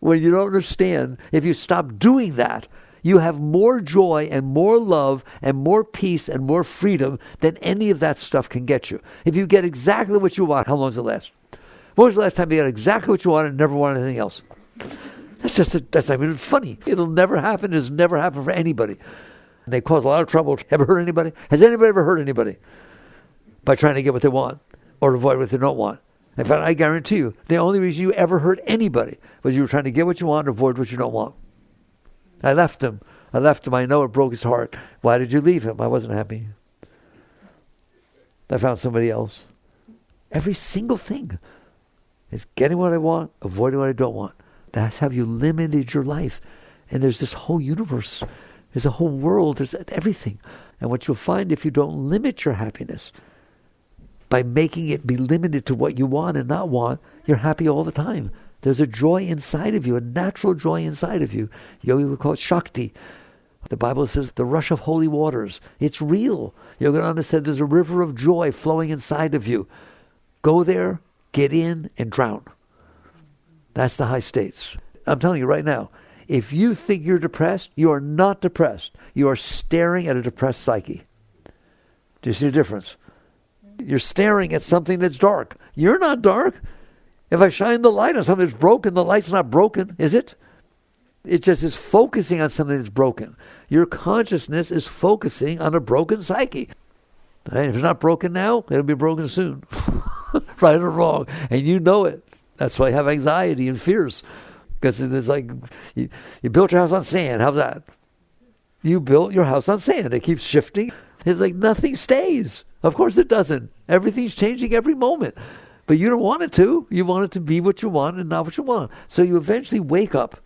When you don't understand, if you stop doing that, you have more joy and more love and more peace and more freedom than any of that stuff can get you. If you get exactly what you want, how long does it last? When was the last time you got exactly what you wanted and never wanted anything else? That's not even funny. It'll never happen. It's never happened for anybody. They cause a lot of trouble. Ever hurt anybody? Has anybody ever hurt anybody by trying to get what they want or avoid what they don't want? In fact, I guarantee you, the only reason you ever hurt anybody was you were trying to get what you want and avoid what you don't want. I left him. I know it broke his heart. Why did you leave him? I wasn't happy. I found somebody else. Every single thing is getting what I want, avoiding what I don't want. That's how you limited your life. And there's this whole universe. There's a whole world. There's everything. And what you'll find if you don't limit your happiness by making it be limited to what you want and not want, you're happy all the time. There's a joy inside of you, a natural joy inside of you. Yogi would call it Shakti. The Bible says the rush of holy waters. It's real. Yogananda said there's a river of joy flowing inside of you. Go there, get in, and drown. That's the high states. I'm telling you right now, if you think you're depressed, you are not depressed. You are staring at a depressed psyche. Do you see the difference? You're staring at something that's dark. You're not dark. If I shine the light on something that's broken, the light's not broken, is it? It just is focusing on something that's broken. Your consciousness is focusing on a broken psyche. And if it's not broken now, it'll be broken soon. Right or wrong. And you know it. That's why you have anxiety and fears. Because it's like, you built your house on sand. How's that? You built your house on sand. It keeps shifting. It's like nothing stays. Of course it doesn't. Everything's changing every moment. But you don't want it to. You want it to be what you want and not what you want. So you eventually wake up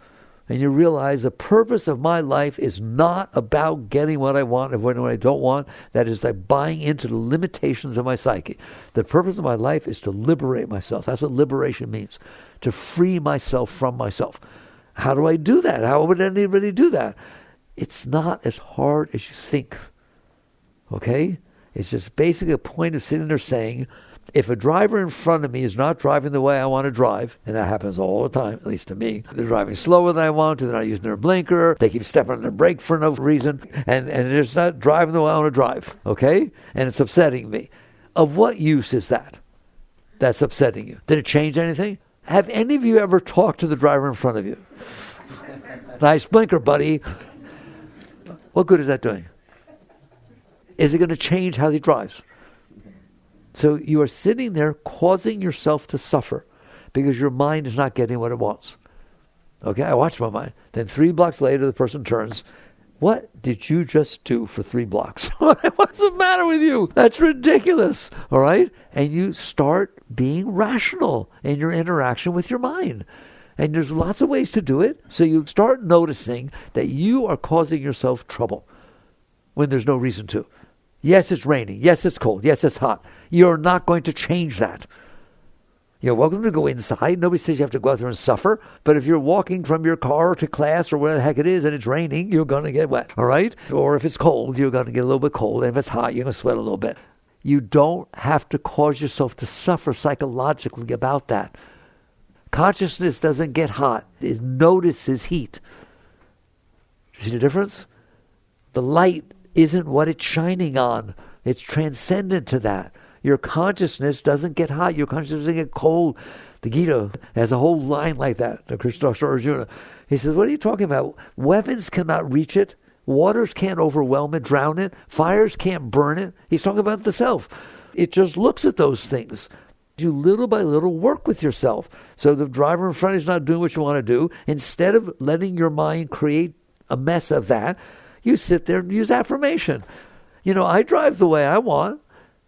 and you realize the purpose of my life is not about getting what I want and avoiding what I don't want. That is like buying into the limitations of my psyche. The purpose of my life is to liberate myself. That's what liberation means. To free myself from myself. How do I do that? How would anybody do that? It's not as hard as you think. Okay? It's just basically a point of sitting there saying, If a driver in front of me is not driving the way I want to drive, and that happens all the time, at least to me, they're driving slower than I want to, they're not using their blinker, they keep stepping on their brake for no reason, and they're just not driving the way I want to drive, okay? And it's upsetting me. Of what use is that? That's upsetting you. Did it change anything? Have any of you ever talked to the driver in front of you? Nice blinker, buddy. What good is that doing? Is it going to change how he drives? So you are sitting there causing yourself to suffer because your mind is not getting what it wants. Okay, I watch my mind. Then 3 blocks later, the person turns. What did you just do for 3 blocks? What's the matter with you? That's ridiculous. All right? And you start being rational in your interaction with your mind. And there's lots of ways to do it. So you start noticing that you are causing yourself trouble when there's no reason to. Yes, it's raining. Yes, it's cold. Yes, it's hot. You're not going to change that. You're welcome to go inside. Nobody says you have to go out there and suffer. But if you're walking from your car to class or where the heck it is and it's raining, you're going to get wet. All right? Or if it's cold, you're going to get a little bit cold. And if it's hot, you're going to sweat a little bit. You don't have to cause yourself to suffer psychologically about that. Consciousness doesn't get hot. It notices heat. See the difference? The light isn't what it's shining on. It's transcendent to that. Your consciousness doesn't get hot. Your consciousness doesn't get cold. The Gita has a whole line like that. The Krishna Arjuna. He says, what are you talking about? Weapons cannot reach it. Waters can't overwhelm it, drown it. Fires can't burn it. He's talking about the self. It just looks at those things. You little by little work with yourself. So the driver in front is not doing what you want to do. Instead of letting your mind create a mess of that, you sit there and use affirmation. I drive the way I want.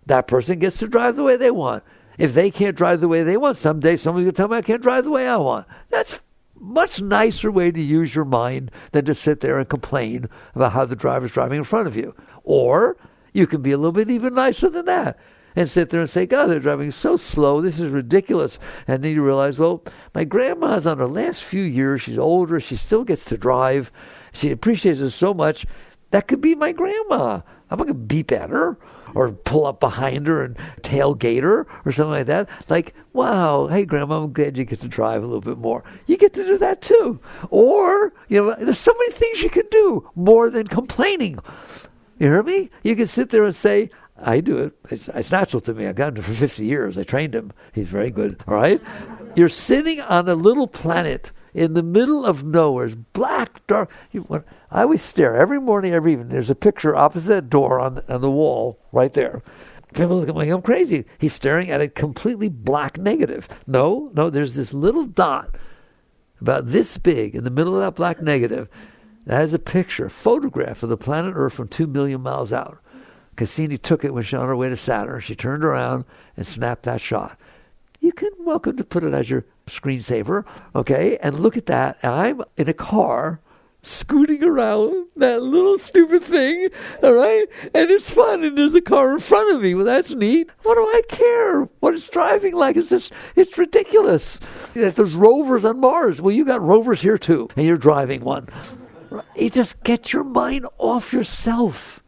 That person gets to drive the way they want. If they can't drive the way they want, someday somebody will tell me I can't drive the way I want. That's a much nicer way to use your mind than to sit there and complain about how the driver's driving in front of you. Or you can be a little bit even nicer than that and sit there and say, God, they're driving so slow. This is ridiculous. And then you realize, well, my grandma's on her last few years. She's older. She still gets to drive. She appreciates it so much. That could be my grandma. I'm not going to beep at her or pull up behind her and tailgate her or something like that. Like, wow, hey, Grandma, I'm glad you get to drive a little bit more. You get to do that too. Or, there's so many things you can do more than complaining. You hear me? You can sit there and say, I do it. It's natural to me. I've gotten it for 50 years. I trained him. He's very good. All right? You're sitting on a little planet in the middle of nowhere. It's black, dark. I always stare every morning, every evening. There's a picture opposite that door on the wall right there. People look at me like I'm crazy. He's staring at a completely black negative. No, there's this little dot about this big in the middle of that black negative. That is a picture, photograph of the planet Earth from 2 million miles out. Cassini took it when she was on her way to Saturn. She turned around and snapped that shot. You can welcome to put it as your screensaver, okay? And look at that. And I'm in a car scooting around that little stupid thing, all right? And it's fun, and there's a car in front of me. Well, that's neat. What do I care what it's driving like? It's ridiculous. There's rovers on Mars. Well, you got rovers here too, and you're driving one. You just get your mind off yourself.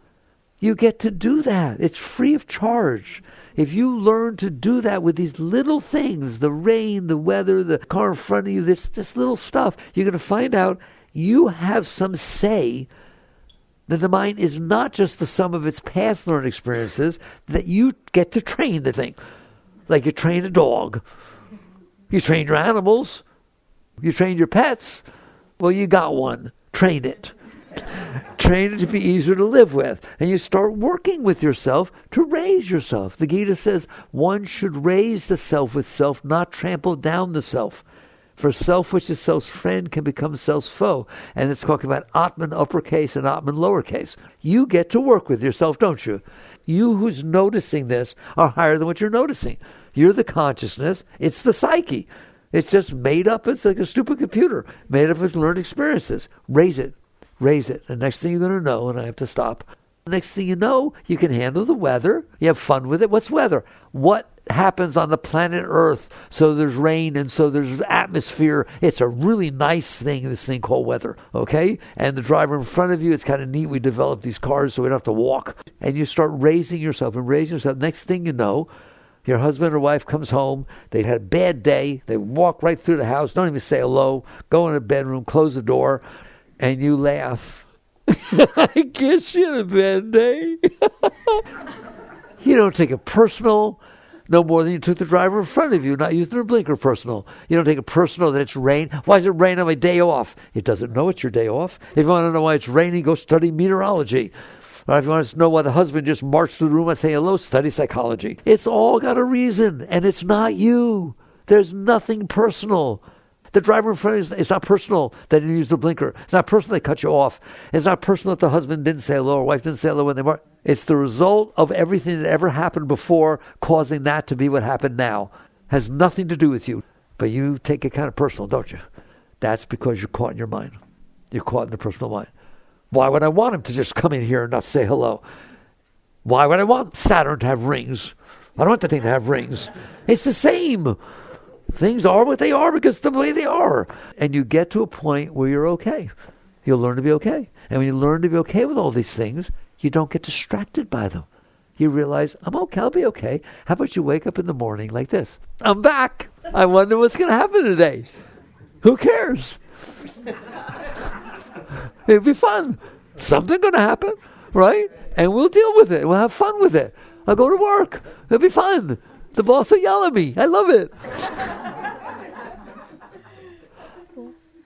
You get to do that. It's free of charge. If you learn to do that with these little things, the rain, the weather, the car in front of you, this little stuff, you're going to find out you have some say that the mind is not just the sum of its past learned experiences, that you get to train the thing. Like you train a dog. You train your animals. You train your pets. Well, you got one. Train it. Train it to be easier to live with. And you start working with yourself to raise yourself. The Gita says one should raise the self with self, not trample down the self. For self which is self's friend can become self's foe. And it's talking about Atman uppercase and Atman lowercase. You get to work with yourself, don't you? You who's noticing this are higher than what you're noticing. You're the consciousness. It's the psyche. It's just made up. It's like a stupid computer. Made up of learned experiences. Raise it. Raise it. The next thing you're going to know, and I have to stop, the next thing you know, you can handle the weather. You have fun with it. What's weather? What happens on the planet Earth? So there's rain and so there's atmosphere. It's a really nice thing, this thing called weather, okay? And the driver in front of you, it's kind of neat. We developed these cars so we don't have to walk. And you start raising yourself and raising yourself. Next thing you know, Your husband or wife comes home, they had a bad day, they walk right through the house, don't even say hello, go in the bedroom, close the door, and you laugh. I guess you had a bad day. You don't take it personal, no more than you took the driver in front of you, not using their blinker personal. You don't take it personal that it's rain. Why does it rain on my day off? It doesn't know it's your day off. If you want to know why it's raining, go study meteorology. Or if you want to know why the husband just marched through the room and say hello, study psychology. It's all got a reason, and it's not you. There's nothing personal. The driver in front of you, it's not personal that he used the blinker. It's not personal they cut you off. It's not personal that the husband didn't say hello or wife didn't say hello when they marched. It's the result of everything that ever happened before causing that to be what happened now. Has nothing to do with you. But you take it kind of personal, don't you? That's because you're caught in your mind. You're caught in the personal mind. Why would I want him to just come in here and not say hello? Why would I want Saturn to have rings? I don't want the thing to have rings. It's the same. Things are what they are because the way they are. And you get to a point where you're okay. You'll learn to be okay. And when you learn to be okay with all these things, you don't get distracted by them. You realize, I'm okay, I'll be okay. How about you wake up in the morning like this? I'm back. I wonder what's going to happen today. Who cares? It'll be fun. Something's going to happen, right? And we'll deal with it. We'll have fun with it. I'll go to work. It'll be fun. The boss will yell at me. I love it.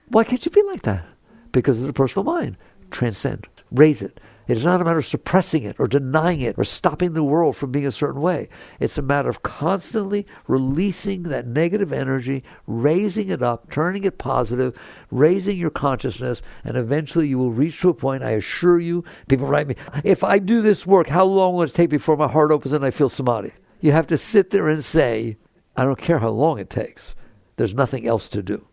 Why can't you be like that? Because of the personal mind. Transcend. Raise it. It is not a matter of suppressing it or denying it or stopping the world from being a certain way. It's a matter of constantly releasing that negative energy, raising it up, turning it positive, raising your consciousness, and eventually you will reach to a point, I assure you, people write me, if I do this work, how long will it take before my heart opens and I feel samadhi? You have to sit there and say, I don't care how long it takes. There's nothing else to do.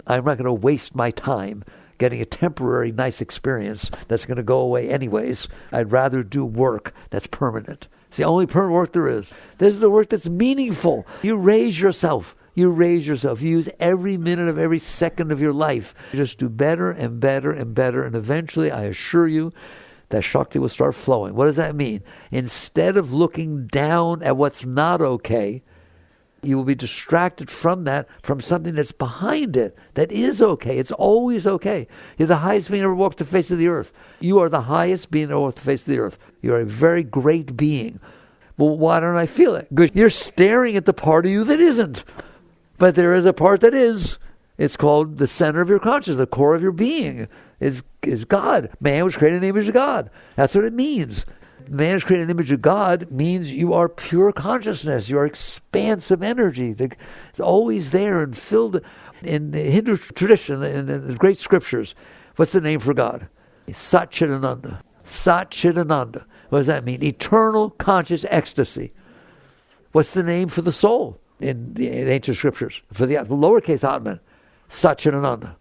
I'm not going to waste my time getting a temporary nice experience that's going to go away anyways. I'd rather do work that's permanent. It's the only permanent work there is. This is the work that's meaningful. You raise yourself. You raise yourself. You use every minute of every second of your life. You just do better and better and better. And eventually, I assure you, that Shakti will start flowing. What does that mean? Instead of looking down at what's not okay, you will be distracted from that, from something that's behind it, that is okay. It's always okay. You're the highest being ever walked the face of the earth. You are the highest being ever walked the face of the earth. You're a very great being. Well, why don't I feel it? Because you're staring at the part of you that isn't. But there is a part that is. It's called the center of your consciousness, the core of your being is God. Man was created in the image of God. That's what it means. Man is created in the image of God means you are pure consciousness. You are expansive energy. It's always there and filled in the Hindu tradition, in the great scriptures. What's the name for God? Satchidananda. Satchidananda. What does that mean? Eternal conscious ecstasy. What's the name for the soul in the ancient scriptures? For the lowercase Atman. Satchidananda.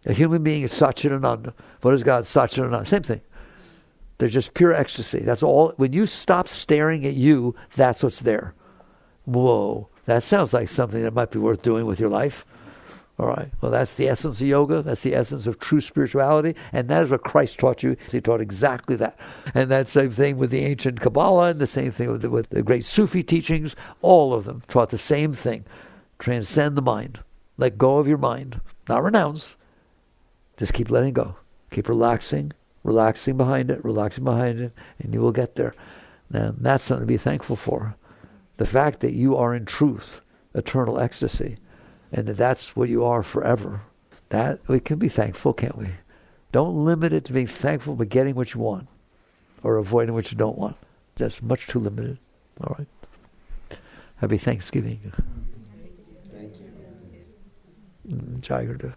A human being is Satchidananda. What is God? Satchidananda. Same thing. They're just pure ecstasy. That's all. When you stop staring at you, that's what's there. Whoa. That sounds like something that might be worth doing with your life. All right. Well, that's the essence of yoga. That's the essence of true spirituality. And that is what Christ taught you. He taught exactly that. And that's the same thing with the ancient Kabbalah and the same thing with the great Sufi teachings. All of them taught the same thing. Transcend the mind. Let go of your mind. Not renounce. Just keep letting go. Keep relaxing behind it, and you will get there. Now, that's something to be thankful for. The fact that you are in truth, eternal ecstasy, and that's what you are forever. That we can be thankful, can't we? Don't limit it to being thankful but getting what you want or avoiding what you don't want. That's much too limited. All right. Happy Thanksgiving. Thank you. Jai Gurudev.